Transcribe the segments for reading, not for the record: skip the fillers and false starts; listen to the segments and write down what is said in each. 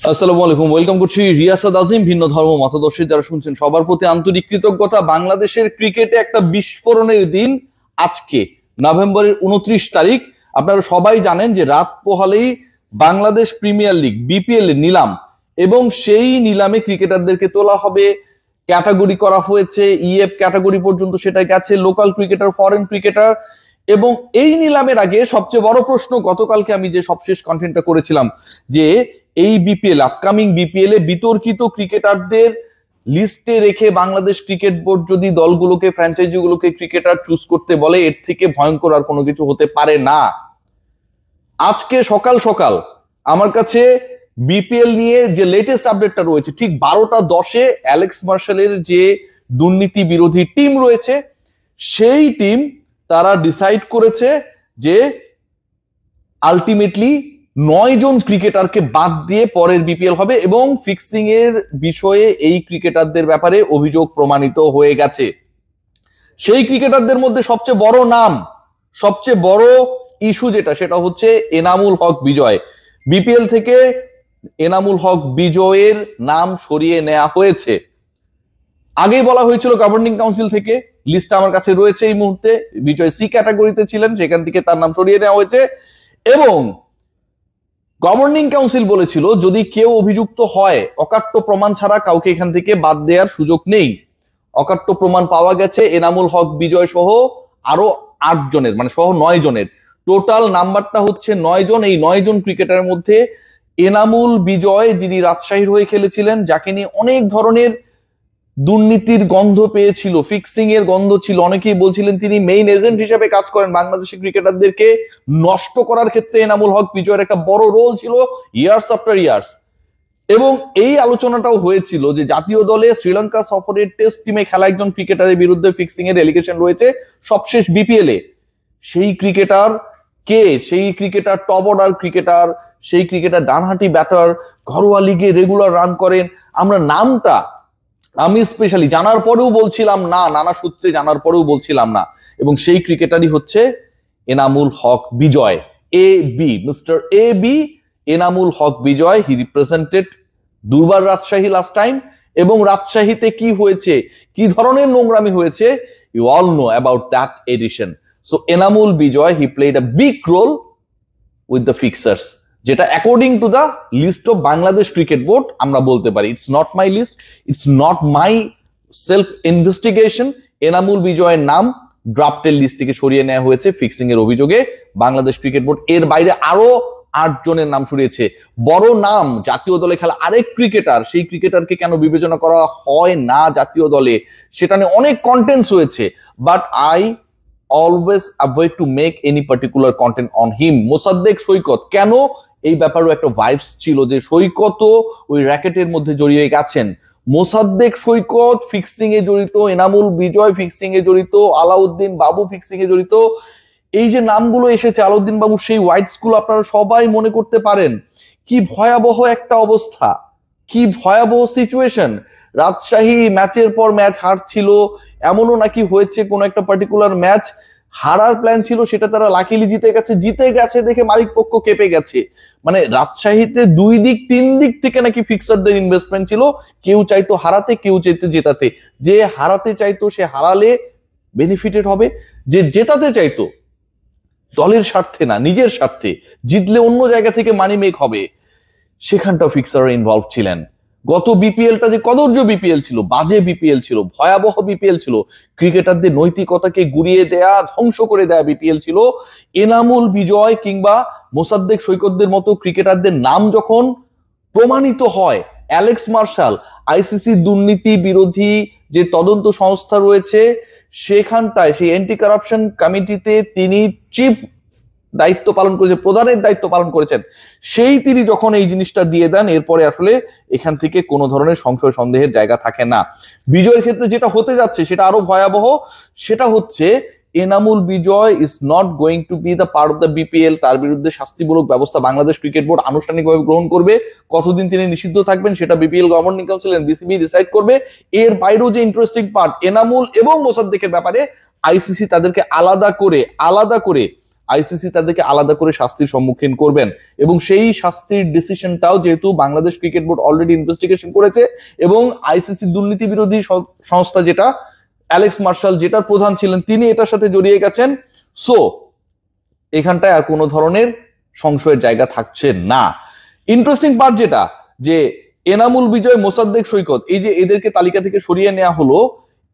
আসসালামু আলাইকুম, ওয়েলকাম করছি রিয়াসাদ আজিম। ভিন্ন ধর্ম মতাদর্শী যারা শুনছেন সবার প্রতি আন্তরিক কৃতজ্ঞতা। বাংলাদেশের ক্রিকেটে একটা বিস্ফোরণের দিন আজকে, নভেম্বরের 29 তারিখ। আপনারা সবাই জানেন যে রাত পোহালেই বাংলাদেশ প্রিমিয়ার লিগ বিপিএল এর নিলাম, এবং সেই নিলামে ক্রিকেটারদেরকে তোলা হবে, ক্যাটাগরি করা হয়েছে, ইএফ ক্যাটাগরি পর্যন্ত সেটা গেছে, লোকাল ক্রিকেটার, ফরেন ক্রিকেটার। এবং এই নিলামের আগে সবচেয়ে বড় প্রশ্ন, গতকালকে আমি যে সবশেষ কন্টেন্টটা করেছিলাম, যে এই বিপিএল, আপকামিং বিপিএল এ বিতর্কিত ক্রিকেটারদের লিস্টে রেখে বাংলাদেশ ক্রিকেট বোর্ড যদি দলগুলোকে, ফ্র্যাঞ্চাইজিগুলোকে ক্রিকেটার চুজ করতে বলে, এর থেকে ভয়ঙ্কর আর কোনো কিছু হতে পারে না। আজকে সকাল সকাল আমার কাছে বিপিএল নিয়ে যে লেটেস্ট আপডেটটা রয়েছে, ঠিক 12টা 10-এ অ্যালেক্স মার্শালের যে দুর্নীতি বিরোধী টিম রয়েছে, সেই টিম তারা ডিসাইড করেছে যে আলটিমেটলি 9 জন ক্রিকেটারকে বাদ দিয়ে পরের বিপিএল হবে, এবং ফিক্সিং এর বিষয়ে এই ক্রিকেটারদের ব্যাপারে অভিযোগ প্রমাণিত হয়ে গেছে। সেই ক্রিকেটারদের মধ্যে সবচেয়ে বড় নাম, সবচেয়ে বড় ইস্যু যেটা, সেটা হচ্ছে এনামুল হক বিজয়। বিপিএল থেকে এনামুল হক বিজয়ের নাম সরিয়ে নেওয়া হয়েছে। আগেই বলা হয়েছিল গভর্নিং কাউন্সিল থেকে, লিস্টটা আমার কাছে রয়েছে এই মুহূর্তে, বিজয় সি ক্যাটাগরিতে ছিলেন, সেখান থেকে তার নাম সরিয়ে নেওয়া হয়েছে। এবং গভর্নিং কাউন্সিল বলেছিল যদি কেউ অভিযুক্ত হয়, অকাট্য প্রমাণ ছাড়া কাউকে এখান থেকে বাদ দেওয়ার সুযোগ নেই। অকাট্য প্রমাণ পাওয়া গেছে এনামুল হক বিজয় সহ আরো 8 জনের, মানে সহ 9 জনের। টোটাল নাম্বারটা হচ্ছে 9 জন। এই 9 জন ক্রিকেটারের মধ্যে এনামুল বিজয়, যিনি রাজশাহীর হয়ে খেলেছিলেন, যাকে নিয়ে অনেক ধরনের দুর্নীতির গন্ধ পেয়েছিল, ফিক্সিং এর গন্ধ ছিল, অনেকেই বলছিলেন তিনি মেইন এজেন্ট হিসেবে কাজ করেন, বাংলাদেশের ক্রিকেটারদেরকে নষ্ট করার ক্ষেত্রে এনামুল হক বিজয়ের একটা বড় রোল ছিল ইয়ার্স আফটার ইয়ার্স। এবং এই আলোচনাটাও হয়েছিল যে জাতীয় দলে শ্রীলঙ্কা সফরের টেস্ট টিমে খেলা একজন ক্রিকেটারের বিরুদ্ধে ফিক্সিং এর এলিগেশন রয়েছে সবশেষ বিপিএল এ। সেই ক্রিকেটার কে? সেই ক্রিকেটার টপ অর্ডার ক্রিকেটার, সেই ক্রিকেটার ডানহাতি ব্যাটার, ঘরোয়া লিগে রেগুলার রান করেন। আমরা নামটা, আমি স্পেশালি জানার পরেও বলছিলাম না, নানা সূত্রে জানার পরেও বলছিলাম না, এবং সেই ক্রিকেটারই হচ্ছে Enamul Haque Bijoy, A B, mister A B Enamul Haque Bijoy. He represented Durbar Rajshahi last time. এবং রাজশাহীতে কি হয়েছে, কি ধরনের নোংরামি হয়েছে, you all know about that edition. So Enamul Bijoy, he played a big role with the fixers, যেটা according to the list of Bangladesh cricket board আমরা বলতে পারি। It's not my list, it's not my self investigation. Enamul বিজয়ের নাম ড্রাফটের list থেকে সরিয়ে নেওয়া হয়েছে ফিক্সিং এর অভিযোগে বাংলাদেশ ক্রিকেট বোর্ড। এর বাইরে আরো 8 জনের নাম সরিয়েছে। বড় নাম, জাতীয় দলে খেলা আরেক ক্রিকেটার, সেই ক্রিকেটারকে কেন বিবেচনা করা হয় না জাতীয় দলে, সেটা নিয়ে অনেক কন্টেন্টস হয়েছে, but I always avoid to make any particular content on him. Mosaddek Saikat, কেন এই ব্যাপারেও একটা ভাইবস ছিল যে সৈকতও ওই র্যাকেটের মধ্যে জড়িয়ে গেছেন। মোসাদ্দেক সৈকত ফিক্সিং এ জড়িত, এনামুল বিজয় ফিক্সিং এ জড়িত, আলাউদ্দিন বাবু ফিক্সিং এ জড়িত। এই যে নামগুলো এসেছে, আলাউদ্দিন বাবু সেই হোয়াইট স্কুল, আপনারা সবাই মনে করতে পারেন কি ভয়াবহ একটা অবস্থা, কি ভয়াবহ সিচুয়েশন। রাজশাহী ম্যাচের পর ম্যাচ হারছিল, এমনও নাকি হয়েছে কোন একটা পার্টিকুলার ম্যাচ হারার প্ল্যান ছিল, সেটা তারা লাকিলি জিতে গেছে দেখে মালিক পক্ষ কেঁপে গেছে। মানে রাজশাহীতে 2 দিক 3 দিক থেকে নাকি ফিক্সারদের ইনভেস্টমেন্ট ছিল, কেউ চাইতো হারাতে, কেউ চাইতো জেতাতে। যে হারাতে চাইতো সে হারালে বেনিফিটেড হবে, যে জেতাতে চাইতো দলের স্বার্থে না নিজের স্বার্থে, জিতলে অন্য জায়গা থেকে মানি মেক হবে, সেখানটাও ফিক্সার ইনভলভ ছিলেন। গত বিপিএলটা যে কদর্য বিপিএল ছিল, বাজে বিপিএল ছিল, ভয়াবহ বিপিএল ছিল, ক্রিকেটারদের নৈতিকতাকে গুড়িয়ে দেয়া, ধ্বংস করে দেয়া বিপিএল ছিল। এনামুল বিজয় কিংবা মোসাদ্দেক সৈকতদের মতো ক্রিকেটারদের নাম যখন প্রমাণিত হয়, অ্যালেক্স মার্শাল, আইসিসি দুর্নীতি বিরোধী যে তদন্ত সংস্থা রয়েছে সেখানটায়, সেই অ্যান্টি কারাপশন কমিটিতে তিনি চিফ দায়িত্ব পালন করেছেন, প্রধানের দায়িত্ব পালন করেছেন, সেই তিনি যখন এই জিনিসটা দিয়ে দেন, এরপরে আসলে এখান থেকে কোনো ধরনের সংশয় সন্দেহের জায়গা থাকে না। বিজয়ের ক্ষেত্রে যেটা হতে যাচ্ছে সেটা আরো ভয়াবহ। সেটা হচ্ছে Enamul Bijoy is not going to be the part of the BPL. তার বিরুদ্ধে শাস্তিমূলক ব্যবস্থা বাংলাদেশ ক্রিকেট বোর্ড আনুষ্ঠানিকভাবে গ্রহণ করবে। কতদিন তিনি নিষিদ্ধ থাকবেন সেটা BPL governing council and BCB decide করবে। এর বাইরেও যে ইন্টারেস্টিং পার্ট, এনামুল এবং মোসাদ্দেকের ব্যাপারে আইসিসি তাদেরকে আলাদা করে আইসিসি তাদেরকে আলাদা করে শাস্তির সম্মুখীন করবেন, এবং সেই শাস্তির ডিসিশনটাও যেহেতু Bangladesh cricket board already investigation করেছে এবং আইসিসি দুর্নীতি বিরোধী সংস্থা যেটা অ্যালেক্স মার্শাল যেটার প্রধান ছিলেন তিনি এটার সাথে জড়িয়ে গেছেন। সো এখানটায় আর কোনো ধরনের সংশয়ের জায়গা থাকছে না। ইন্টারেস্টিং পার্ট যেটা, যে এনামুল বিজয়, মোসাদ্দেক সৈকত, এই যে এদেরকে তালিকা থেকে সরিয়ে নেওয়া হলো,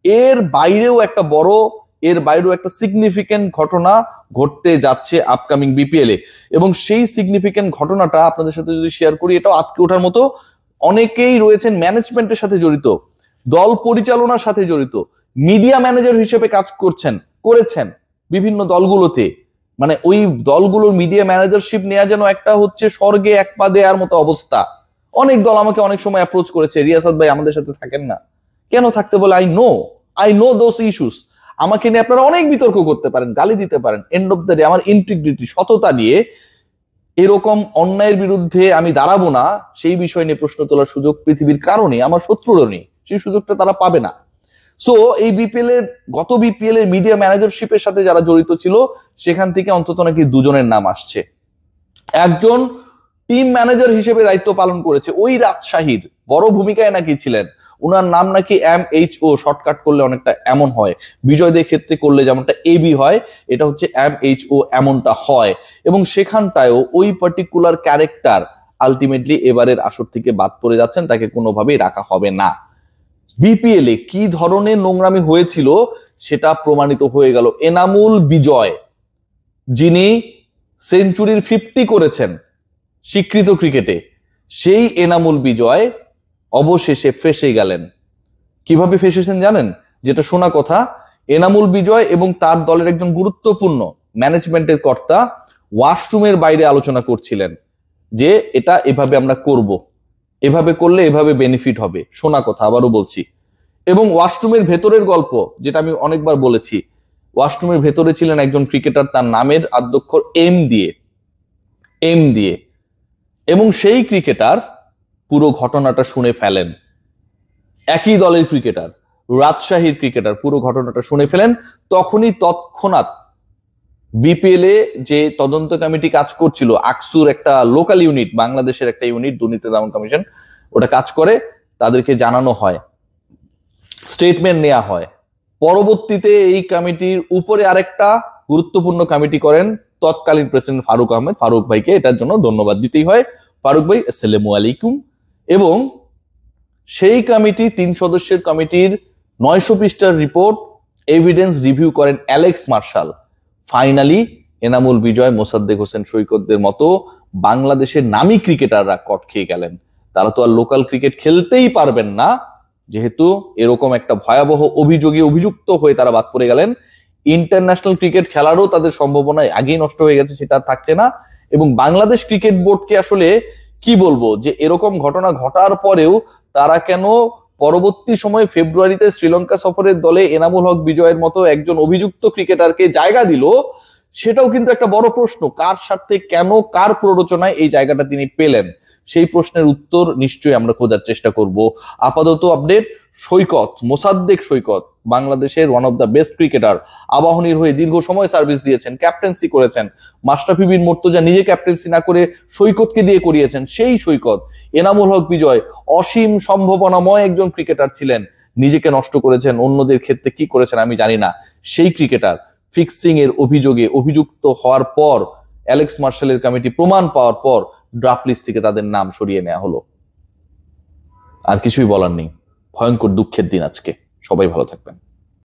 এর বাইরেও একটা সিগনিফিক্যান্ট ঘটনা ঘটতে যাচ্ছে আপকামিং বিপিএল এ, এবং সেই সিগনিফিক্যান্ট ঘটনাটা আপনাদের সাথে যদি শেয়ার করি, এটাও আটকে ওঠার মতো। অনেকেই রয়েছেন ম্যানেজমেন্টের সাথে জড়িত, দল পরিচালনার সাথে জড়িত, মিডিয়া ম্যানেজার হিসেবে কাজ করেছেন বিভিন্ন দলগুলোতে। মানে ওই দলগুলোর মিডিয়া ম্যানেজারশিপ নেওয়া যেন একটা হচ্ছে স্বর্গে এক পা দেওয়ার মতো অবস্থা। অনেক দল আমাকে অনেক সময় অ্যাপ্রোচ করেছে, রিয়াসাত ভাই আমাদের সাথে থাকেন না, কেন থাকতে বলে, আই নো দোজ ইস্যুস। আমাকে নিয়ে আপনারা অনেক বিতর্ক করতে পারেন, গালি দিতে পারেন, এন্ড অফ দ্য ডে আমার ইন্টিগ্রিটি, সততা নিয়ে এরকম অন্যায়ের বিরুদ্ধে আমি দাঁড়াবো না, সেই বিষয় নিয়ে প্রশ্ন তোলার সুযোগ পৃথিবীর কারণে আমার শত্রুরও নেই, সেই সুযোগটা তারা পাবে না। সো এই গত বিপিএল এর মিডিয়া ম্যানেজারশিপের সাথে যারা জড়িত ছিল, সেখান থেকে অন্তত নাকি দুজনের নাম আসছে। একজন টিম ম্যানেজার হিসেবে দায়িত্ব পালন করেছে, ওই রাজশাহীর বড় ভূমিকায় নাকি ছিলেন, ওনার নাম নাকি MHO, শর্টকাট করলে অনেকটা এমন হয়, বিজয়দের ক্ষেত্রে করলে যেমনটা AB হয়, এটা হচ্ছে MHO, এমনটা হয়। এবং সেখানটায়ও ওই পার্টিকুলার ক্যারেক্টার আলটিমেটলি এবারের আসর থেকে বাদ পড়ে যাচ্ছেন, তাকে কোনোভাবেই রাখা হবে না। বিপিএল এ কি ধরনের নোংরামি হয়েছিল সেটা প্রমাণিত হয়ে গেল। এনামুল বিজয়, যিনি সেঞ্চুরির 50 করেছেন স্বীকৃত ক্রিকেটে, সেই এনামুল বিজয় অবশেষে ফেঁসে গেলেন। কিভাবে ফেঁসেছেন জানেন? যেটা শোনা কথা, এনামুল বিজয় এবং তার দলের একজন গুরুত্বপূর্ণ ম্যানেজমেন্টের কর্তা ওয়াশরুমের বাইরে আলোচনা করছিলেন যে এটা এভাবে আমরা করব, এভাবে করলে এভাবে বেনিফিট হবে, শোনা কথা, আবারও বলছি। এবং ওয়াশরুমের ভেতরের গল্প, যেটা আমি অনেকবার বলেছি, ওয়াশরুমের ভেতরে ছিলেন একজন ক্রিকেটার, তার নামের আদ্যক্ষর এম দিয়ে, এবং সেই ক্রিকেটার পুরো ঘটনাটা শুনে ফেলেন। একই দলের ক্রিকেটার, রাজশাহীর ক্রিকেটার, পুরো ঘটনাটা শুনে ফেলেন। তৎক্ষণাৎ বিপিএল এ যে তদন্ত কমিটি কাজ করছিল, আকসুর একটা লোকাল ইউনিট, বাংলাদেশের একটা ইউনিট, দুর্নীতি দমন কমিশন, ওটা কাজ করে, তাদেরকে জানানো হয়, স্টেটমেন্ট নেওয়া হয়। পরবর্তীতে এই কমিটির উপরে আরেকটা গুরুত্বপূর্ণ কমিটি করেন তৎকালীন প্রেসিডেন্ট ফারুক আহমেদ, ফারুক ভাইকে এটার জন্য ধন্যবাদ দিতেই হয়। ফারুক ভাই, আসসালামু আলাইকুম। এবং সেই কমিটি, 3 সদস্যের কমিটির 900 পৃষ্ঠার রিপোর্ট, এভিডেন্স রিভিউ করেন অ্যালেক্স মার্শাল। ফাইনালি এনামুল বিজয়, মোসাদ্দেক হোসেন সৈকতদের মতো বাংলাদেশের নামী ক্রিকেটাররা কট খেয়ে গেলেন। তারা তো আর লোকাল ক্রিকেট খেলতেই পারবেন না, যেহেতু এরকম একটা ভয়াবহ অভিযোগে অভিযুক্ত হয়ে তারা বাদ পড়ে গেলেন। ইন্টারন্যাশনাল ক্রিকেট খেলারও তাদের সম্ভাবনা আগেই নষ্ট হয়ে গেছে, সেটা থাকছে না। এবং বাংলাদেশ ক্রিকেট বোর্ডকে আসলে কি বলবো, যে এরকম ঘটনা ঘটার পরেও তারা কেন পরবর্তী সময়ে ফেব্রুয়ারিতে শ্রীলঙ্কা সফরের দলে এনামুল হক বিজয়ের মতো একজন অভিযুক্ত ক্রিকেটারকে জায়গা দিল, সেটাও কিন্তু একটা বড় প্রশ্ন। কার স্বার্থে, কেন, কার প্ররোচনায় এই জায়গাটা তিনি পেলেন, সেই প্রশ্নের উত্তর নিশ্চয়ই আমরা খোঁজার চেষ্টা করব। আপাতত আপডেট, মোসাদ্দেক সৈকত বাংলাদেশের one of the best cricketer, আবাহনীর হয়ে দীর্ঘ সময় সার্ভিস দিয়েছেন, ক্যাপ্টেন্সি করেছেন, মাশরাফি বিন মুর্তজা নিজে ক্যাপ্টেন্সি না করে সৈকতকে দিয়ে করিয়েছেন। সেই সৈকত, এনামুল হক বিজয় অসীম সম্ভাবনাময় একজন ক্রিকেটার ছিলেন, নিজেকে নষ্ট করেছেন, অন্যদের ক্ষেত্রে কি করেছেন আমি জানি না। সেই ক্রিকেটার ফিক্সিং এর অভিযোগে অভিযুক্ত হওয়ার পর, অ্যালেক্স মার্শালের কমিটি প্রমাণ পাওয়ার পর ড্রাফট লিস্ট থেকে তাদের নাম সরিয়ে নেওয়া হলো। আর কিছুই বলার নেই। ভয়ঙ্কর দুঃখের দিন আজকে। সবাই ভালো থাকবেন।